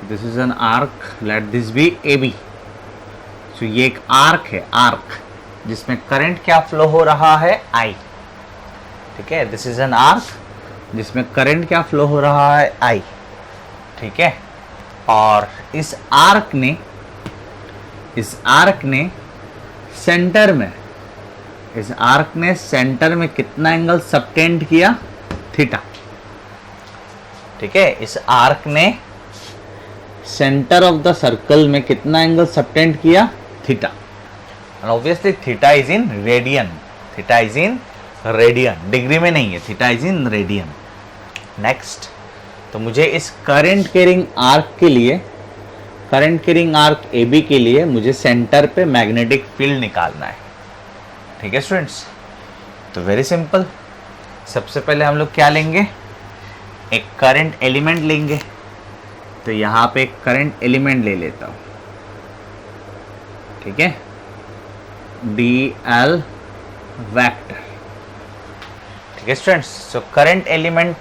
This is an arc, let this be A B. सो ये एक आर्क है, आर्क जिसमें करंट क्या फ्लो हो रहा है, आई। ठीक है, दिस इज एन आर्क जिसमें करंट क्या फ्लो हो रहा है, आई। ठीक है, और इस आर्क ने सेंटर में, इस आर्क ने सेंटर में कितना एंगल सबटेंड किया, थीटा। ठीक है, इस आर्क ने सेंटर ऑफ द सर्कल में कितना एंगल सबटेंड किया, theta. And obviously theta is in radian, theta is in radian, degree में नहीं है, theta is in radian. Next, तो मुझे इस करंट कैरिंग आर्क के लिए, करंट कैरिंग आर्क AB के लिए मुझे सेंटर पे मैग्नेटिक फील्ड निकालना है। ठीक है स्टूडेंट्स, तो वेरी सिंपल। सबसे पहले हम लोग क्या लेंगे, एक करंट एलिमेंट लेंगे। तो यहाँ पे एक करंट एलिमेंट ले लेता हूँ। ठीक है, DL वेक्टर। ठीक है स्टूडेंट्स, सो करंट एलिमेंट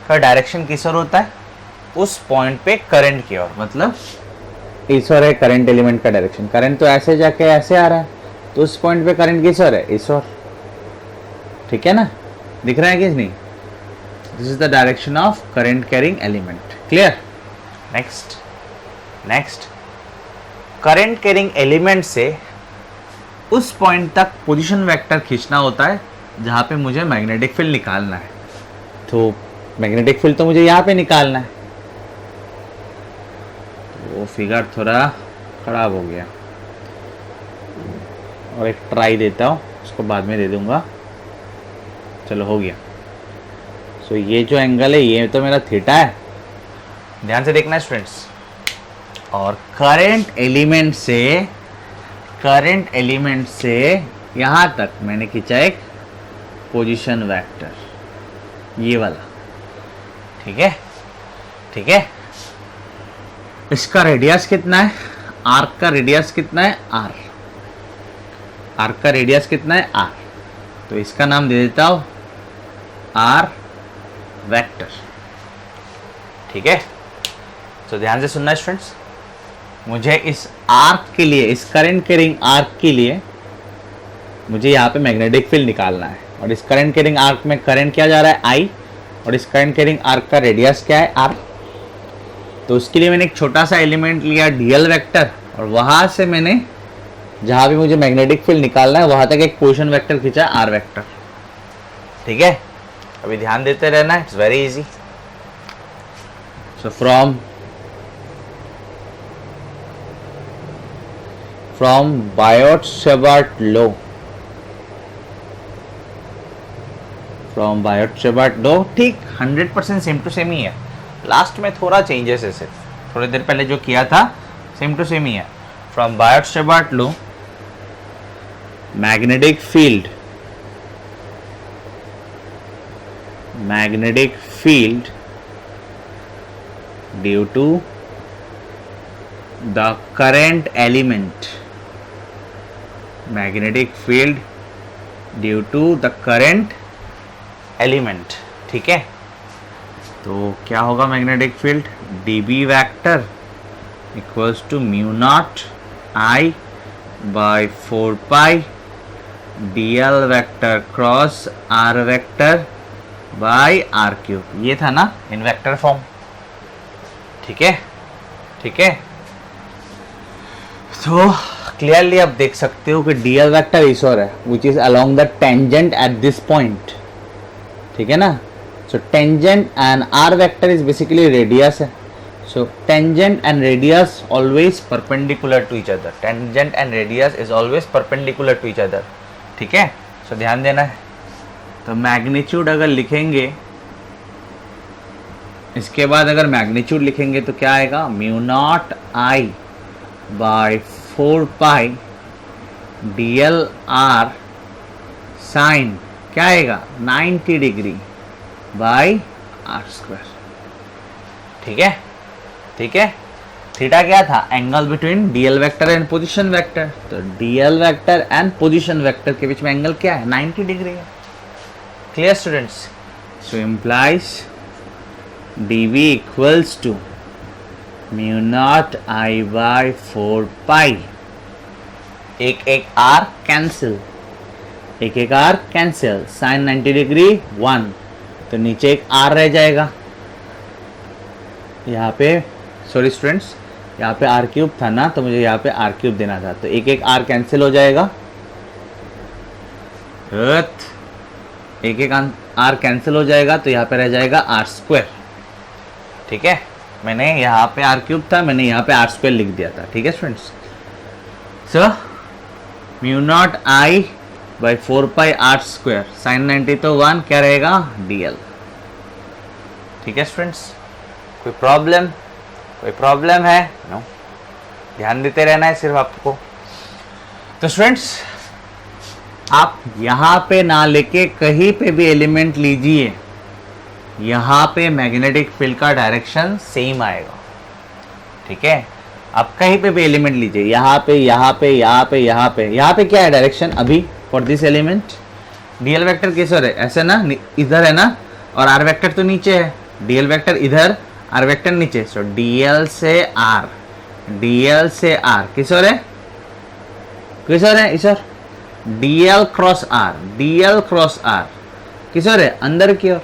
का डायरेक्शन किस ओर होता है, उस पॉइंट पे करंट की ओर, मतलब इस ओर है करंट एलिमेंट का डायरेक्शन। करंट तो ऐसे जाके ऐसे आ रहा है, तो उस पॉइंट पे करंट किस ओर है, इस ओर। ठीक है ना, दिख रहा है कि नहीं? This is the direction of current carrying element. Clear? Next current carrying element से उस पॉइंट तक पोजीशन वेक्टर खींचना होता है जहां पे मुझे मैग्नेटिक फील्ड निकालना है। तो मैग्नेटिक फील्ड तो मुझे यहाँ पे निकालना है। तो वो फिगर थोड़ा खराब हो गया, और एक ट्राई देता हूँ, उसको बाद में दे दूंगा। चलो हो गया। सो ये जो एंगल है ये तो मेरा थीटा है, ध्यान से देखना स्टूडेंट्स। और करंट एलिमेंट से यहाँ तक मैंने खींचा एक पोजीशन वेक्टर, ये वाला। ठीक है, ठीक है। इसका रेडियस कितना है, आर्क का रेडियस कितना है, आर। आर्क का रेडियस कितना है, आर। तो इसका नाम दे देता हूं आर वेक्टर। ठीक है, तो ध्यान से सुनना स्टूडेंट्स। मुझे इस आर्क के लिए, इस करंट कैरिंग आर्क के लिए मुझे यहाँ पे मैग्नेटिक फील्ड निकालना है। और इस करंट कैरिंग आर्क में करंट क्या जा रहा है, आई। और इस करंट कैरिंग आर्क का रेडियस क्या है, आर। तो उसके लिए मैंने एक छोटा सा एलिमेंट लिया DL वेक्टर, और वहां से मैंने जहां भी मुझे मैग्नेटिक फील्ड निकालना है वहां तक एक पोजीशन वेक्टर खींचा, आर वेक्टर। ठीक है, अभी ध्यान देते रहना, it's very easy. So from Biot Savart law, from Biot Savart law, ठीक 100% सेम टू सेम ही है। लास्ट में थोड़ा चेंजेस है, सिर्फ थोड़ी देर पहले जो किया था सेम टू सेम ही है। From Biot Savart law, magnetic field due to the current element, magnetic field due to the current element. ठीक है, तो क्या होगा magnetic field, DB vector equals to mu naught I by 4 pi DL vector cross R vector by R cube. ये था ना इन vector form. ठीक है, ठीक है। तो क्लियरली आप देख सकते हो कि डीएल वेक्टर इस ओर है which is along the tangent at this point, ठीक है ना। So tangent and are vector is basically radius है। So tangent and radius always perpendicular to each other, tangent and radius is always perpendicular to each other, ठीक है। सो ध्यान देना है। तो मैग्नीट्यूड अगर लिखेंगे, इसके बाद अगर मैग्नीट्यूड लिखेंगे तो क्या आएगा, mu naught I by 4 pi D L R sign क्या आएगा 90 डिग्री बाय आर स्क्वायर, ठीक है, ठीक है। थीटा क्या था, angle between DL vector and position vector. तो dl vector and position vector के बीच में एंगल क्या है, 90 डिग्री है। Clear students. So implies dv equals to mu naught I by 4 pi, एक एक r कैंसिल, एक एक r कैंसिल, साइन 90 डिग्री 1, तो नीचे एक r रह जाएगा। यहाँ पे सॉरी स्टूडेंट्स, यहाँ पे r क्यूब था ना, तो मुझे यहाँ पे r क्यूब देना था, तो एक एक r कैंसिल हो जाएगा, एक एक r कैंसिल हो जाएगा, तो यहाँ पे रह जाएगा r स्क्वायर, ठीक है। मैंने यहाँ पे r क्यूब था, मैंने यहाँ पे r स्क्वायर लिख दिया था, ठीक है students. So mu naught I by 4 pi are square, sine 90 तो 1 क्या रहेगा dl, ठीक है स्टूडेंट्स। कोई प्रॉब्लम, कोई प्रॉब्लम है? नो, ध्यान देते रहना है सिर्फ आपको। तो स्टूडेंट्स आप यहाँ पे ना लेके कहीं पे भी एलिमेंट लीजिए, यहाँ पे मैग्नेटिक फील्ड का डायरेक्शन सेम आएगा, ठीक है। आप कहीं पे भी एलिमेंट लीजिए, यहाँ पे यहाँ पे यहाँ पे यहाँ पे, यहाँ पे क्या है डायरेक्शन अभी for this element, DL vector किस ओर है, ऐसे ना, इधर है ना, और आर वेक्टर तो नीचे है, डीएल वेक्टर इधर, आर वेक्टर नीचे। सो डीएल से आर, डीएल से आर किस ओर है, किस ओर है, इस ओर, dl cross r, dl cross r किस ओर है, अंदर की ओर,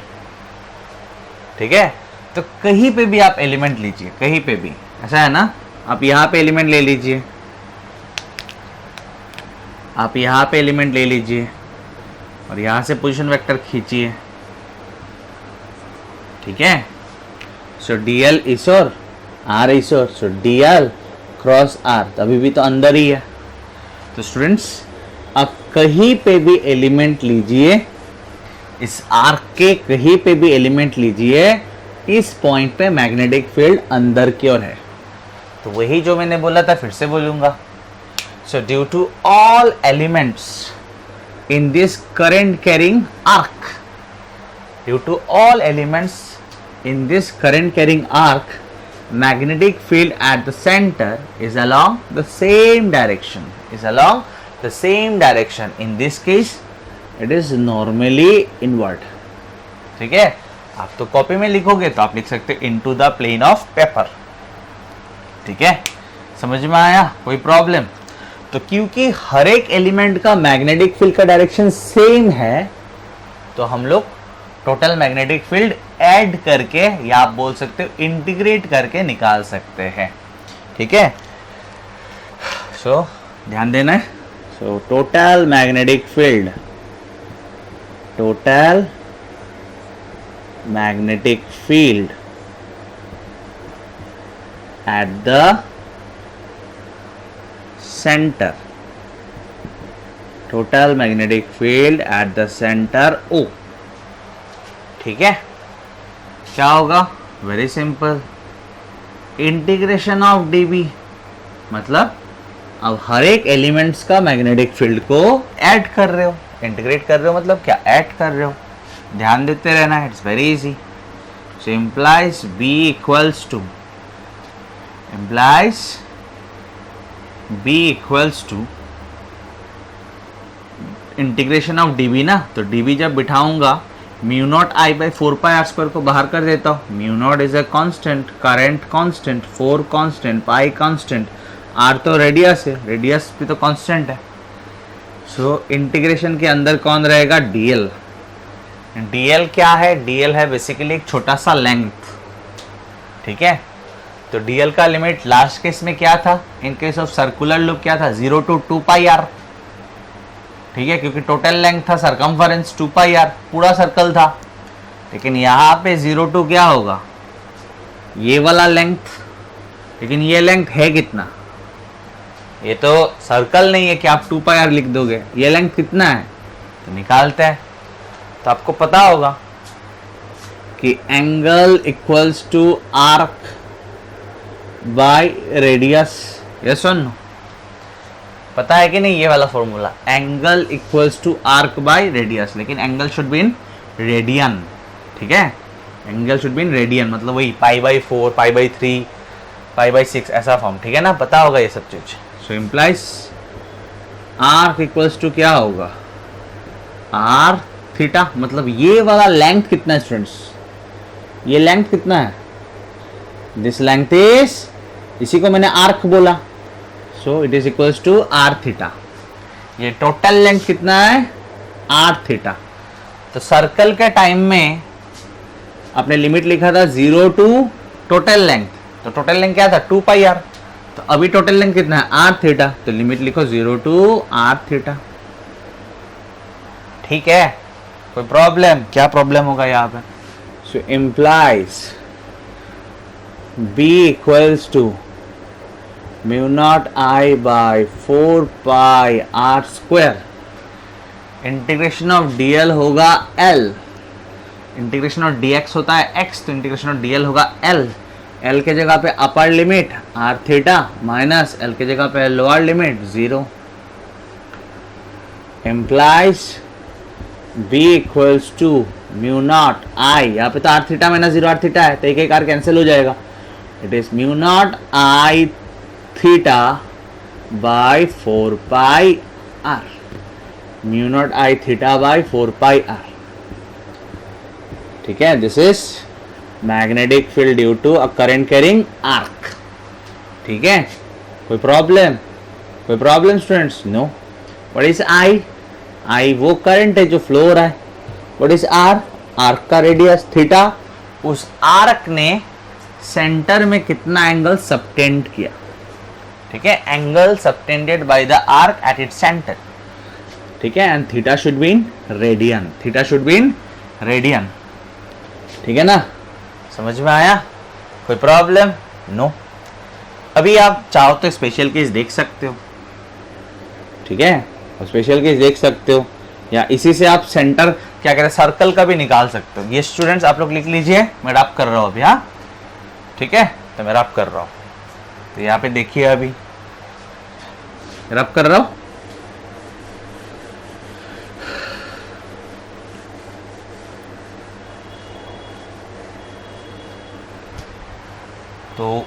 ठीक है। तो कहीं पे भी आप एलिमेंट लीजिए, कहीं पे भी, ऐसा है ना, आप यहाँ पे एलिमेंट ले लीजिए, आप यहाँ पे एलिमेंट ले लीजिए और यहाँ से पोजीशन वेक्टर खींचिए, ठीक है। सो डीएल इस ओर, आर इस ओर, सो डीएल क्रॉस आर, तो अभी भी तो अंदर ही है। तो स्टूडेंट्स आप कहीं पे भी एलिमेंट लीजिए, इस आर्क के कहीं पे भी एलिमेंट लीजिए, इस पॉइंट पे मैग्नेटिक फील्ड अंदर की ओर है। तो वही जो मैंने बोला था फिर से बोलूंगा। So due to all elements in this current carrying arc, due to all elements in this current carrying arc, magnetic field at the center is along the same direction, is along the same direction. In this case it is normally inward, ठीक है। आप तो copy में लिखोगे तो आप लिख सकते हो into the plane of paper, ठीक है। समझ में आया, कोई प्रॉब्लम? तो क्योंकि हर एक एलिमेंट का मैग्नेटिक फील्ड का डायरेक्शन सेम है, तो हम लोग टोटल मैग्नेटिक फील्ड ऐड करके, या आप बोल सकते हो इंटीग्रेट करके निकाल सकते हैं, ठीक है। सो ध्यान देना है। So total magnetic field, total magnetic field at the centre, total magnetic field at the centre O, ठीक है। क्या होगा, very simple, integration of dB, मतलब अब हर एक एलिमेंट्स का मैग्नेटिक फील्ड को ऐड कर रहे हो, इंटीग्रेट कर रहे हो, मतलब क्या, ऐड कर रहे हो। ध्यान देते रहना है, it's very easy. So implies B equals to, implies B equals to integration of dB ना, तो डीबी जब बिठाऊंगा mu naught I by 4 pi are square को बाहर कर देता हूँ। Mu naught is a constant, current constant, 4 constant, pi constant, r तो रेडियस है, रेडियस भी तो कांस्टेंट है। सो इंटीग्रेशन के अंदर कौन रहेगा, डीएल। डीएल क्या है, डीएल है बेसिकली एक छोटा सा लेंथ, ठीक है। तो डीएल का लिमिट लास्ट केस में क्या था, in case of circular loop क्या था, 0 to 2 पाई आर, ठीक है, क्योंकि टोटल लेंथ था सरकमफरेंस 2 पाई आर, पूरा सर्कल था। लेकिन यहाँ पे 0 to क्या होगा, ये वाला लेंथ, लेकिन ये लेंथ है कितना, ये तो सर्कल नहीं है कि आप 2 पाई आर लिख दोगे, ये लेंथ कितना है तो निकालते हैं। तो आपको पता होगा कि angle equals to arc by radius, yes और नो, पता है कि नहीं ये वाला formula, angle equals to arc by radius, लेकिन angle should be in radian, ठीक है, angle should be in radian, मतलब वही π/4, π/3, π/6 ऐसा फॉर्म, ठीक है ना, पता होगा ये सब चीज। So implies arc equals to क्या होगा, आर थीटा, मतलब ये वाला लेंथ कितना है स्टूडेंट्स, ये लेंथ कितना है, दिस लेंथ इज, इसी को मैंने आर्क बोला, so it is equals to R theta. ये टोटल लेंथ कितना है, आर थीटा। तो सर्कल के टाइम में आपने लिमिट लिखा था 0 to टोटल लेंथ, तो टोटल लेंथ क्या था 2 पाई आर, तो अभी टोटल लेंथ कितना है आर थीटा, तो लिमिट लिखो 0 to आर थीटा, ठीक है, कोई प्रॉब्लम, क्या प्रॉब्लम होगा यहाँ पे। So implies B equals to mu naught I by 4 pi are square, integration of dl होगा L, इंटीग्रेशन ऑफ dx होता है x, तो इंटीग्रेशन ऑफ dl होगा L, L के जगह पे upper limit R theta minus L के जगह पे lower limit 0, implies B equals to mu naught I, यहाँ पे तो R theta minus 0 R theta है, तो एक एक आर कैंसिल हो जाएगा, it is mu naught I theta by 4 pi R, mu naught I theta by 4 pi R, ठीक है, this is magnetic field due to a current carrying arc, ठीक है, कोई प्रॉब्लम, कोई problem students, no. What is I वो current है जो flow हो रहा है, व्हाट इज R, आर्क का रेडियस थीटा, उस आर्क ने सेंटर में कितना एंगल सबटेंड किया, ठीक है, angle subtended by the arc eight its centre, ठीक है, and theta should be in radian, theta should be in radian, ठीक है ना, समझ में आया, कोई प्रॉब्लम, नो। अभी आप चाहो तो स्पेशल केस देख सकते हो, ठीक है, स्पेशल केस देख सकते हो, या इसी से आप सेंटर क्या कहते हैं सर्कल का भी निकाल सकते हो। ये स्टूडेंट्स आप लोग लिख लीजिए, मैं रब कर रहा हूँ अभी, हाँ ठीक है, तो मैं रब कर रहा हूँ, तो यहाँ पे देखिए अभी रब कर रहा हूँ, तो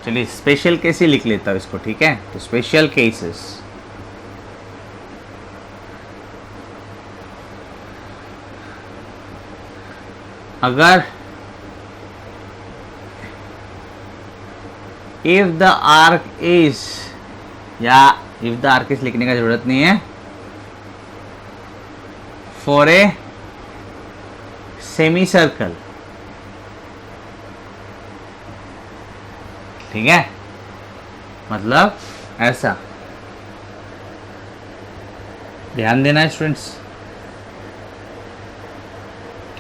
चलिए स्पेशल केस ही लिख लेता हूँ इसको, ठीक है, तो स्पेशल केसेस, अगर इफ द आर्क इज, या इफ द आर्क इज लिखने का जरूरत नहीं है, फॉर ए सेमी सर्कल, ठीक है, मतलब ऐसा, ध्यान देना है स्टूडेंट्स,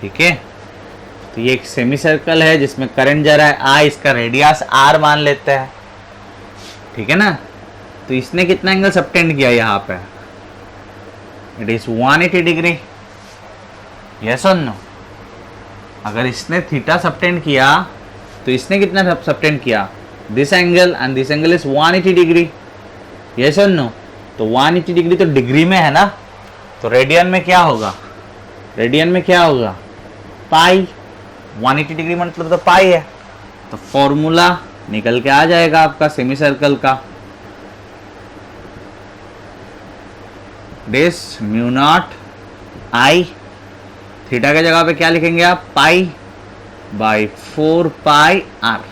ठीक है, तो ये एक सेमी सर्कल है जिसमें करंट जा रहा है I, इसका रेडियस R मान लेते हैं, ठीक है ना, तो इसने कितना एंगल सबटेंड किया यहाँ पे, इट इज 180 डिग्री, यस और नो। अगर इसने थीटा सबटेंड किया तो इसने कितना सबटेंड किया, this angle, and this angle is 180 degree, yes और नो, तो 180 डिग्री तो डिग्री में है ना, तो रेडियन में क्या होगा, रेडियन में क्या होगा पाई, 180 डिग्री मतलब तो पाई है, तो फॉर्मूला निकल के आ जाएगा आपका सेमी सर्कल का, this mu naught I, theta के जगह पे क्या लिखेंगे आप, पाई बाय 4 पाई आर,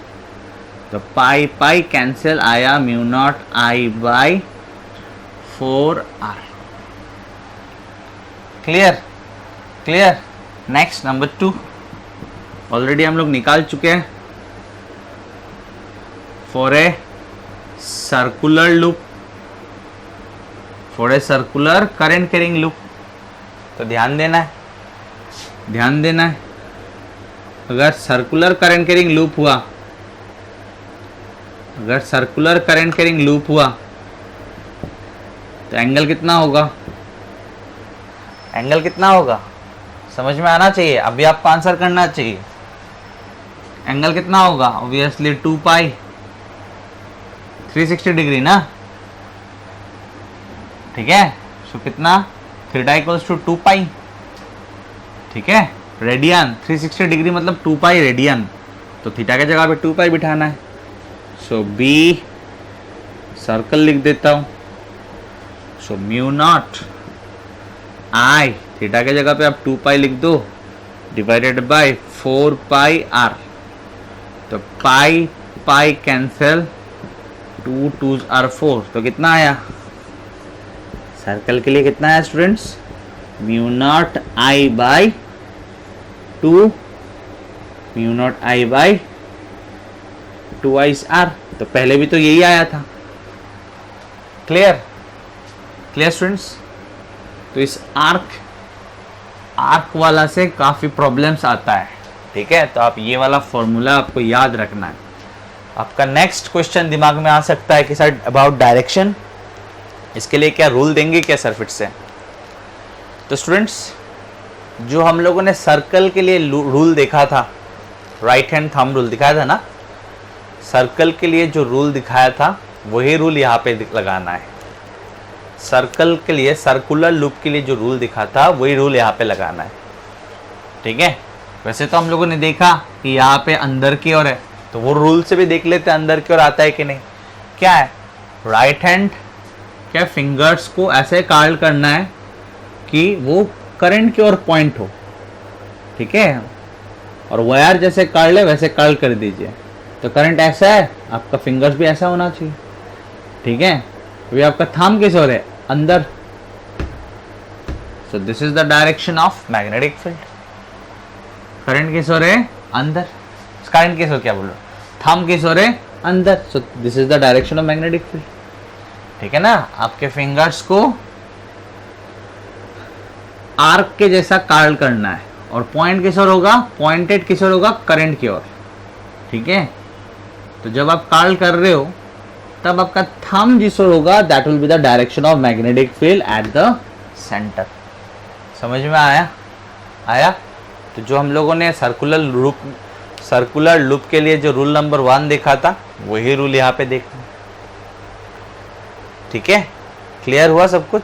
तो पाई पाई कैंसिल आया, mu naught I by 4 R, clear, clear. Next number 2, already हम लोग निकाल चुके हैं, for a circular loop, for a circular current carrying loop. तो ध्यान देना है, ध्यान देना है। अगर सर्कुलर करंट कैरिंग लूप हुआ, अगर सर्कुलर करंट कैरिंग लूप हुआ तो एंगल कितना होगा? एंगल कितना होगा समझ में आना चाहिए, अभी आपको आंसर करना चाहिए। एंगल कितना होगा? ऑब्वियसली 2 पाई 360 डिग्री ना, ठीक है। सो कितना? थीटा इक्वल्स टू 2 पाई, ठीक है। रेडियन 360 डिग्री मतलब 2 पाई रेडियन, तो थीटा की जगह पे 2 पाई बिठाना है। सो बी सर्कल लिख देता हूं। सो म्यू नॉट आई, थीटा की जगह पे आप 2 पाई लिख दो, डिवाइडेड बाय 4 पाई आर। तो pi pi cancel, 2 2s are 4, तो कितना आया? सर्कल के लिए कितना है students? Mu naught I by 2, mu naught I by 2 R. तो पहले भी तो यही आया था। क्लियर? Clear students? तो इस आर्क वाला से काफ़ी प्रॉब्लम्स आता है, ठीक है। तो आप ये वाला फॉर्मूला आपको याद रखना है। आपका नेक्स्ट क्वेश्चन दिमाग में आ सकता है कि सर अबाउट डायरेक्शन, इसके लिए क्या रूल देंगे क्या सर फिर से? तो स्टूडेंट्स, जो हम लोगों ने सर्कल के लिए रूल देखा था, राइट हैंड थंब रूल दिखाया था ना, सर्कल के लिए जो रूल दिखाया था वही रूल यहाँ पे लगाना है। सर्कल के लिए, सर्कुलर लूप के लिए जो रूल दिखा था वही रूल यहाँ पे लगाना है, ठीक है। वैसे तो हम लोगों ने देखा कि यहाँ पे अंदर की ओर है, तो वो रूल से भी देख लेते हैं अंदर की ओर आता है कि नहीं। क्या है? राइट हैंड क्या फिंगर्स को ऐसे कर्ल करना है कि वो करंट की ओर पॉइंट हो, ठीक है। और वायर जैसे कर्ल है वैसे कर्ल कर दीजिए। तो करंट ऐसा है, आपका फिंगर्स भी ऐसा होना चाहिए, ठीक है। अभी आपका थंब किस ओर है? अंदर। So this is the direction of magnetic field. Current किस ओर है? अंदर। करंट किस ओर, क्या बोल रहा हूं? थंब किस ओर है? अंदर। So this is the direction of magnetic field, ठीक है ना। आपके फिंगर्स को आर्क के जैसा कर्ल करना है, और पॉइंट किस ओर होगा? पॉइंटेड किस ओर होगा? करंट की ओर, ठीक है। तो जब आप कर्ल कर रहे हो तब आपका थंब जिस ओर होगा that will be the direction of magnetic field at the centre. समझ में आया? आया? तो जो हम लोगों ने सर्कुलर लूप के लिए जो रूल नंबर 1 देखा था वही रूल यहाँ पे देखना, ठीक है। क्लियर हुआ सब कुछ?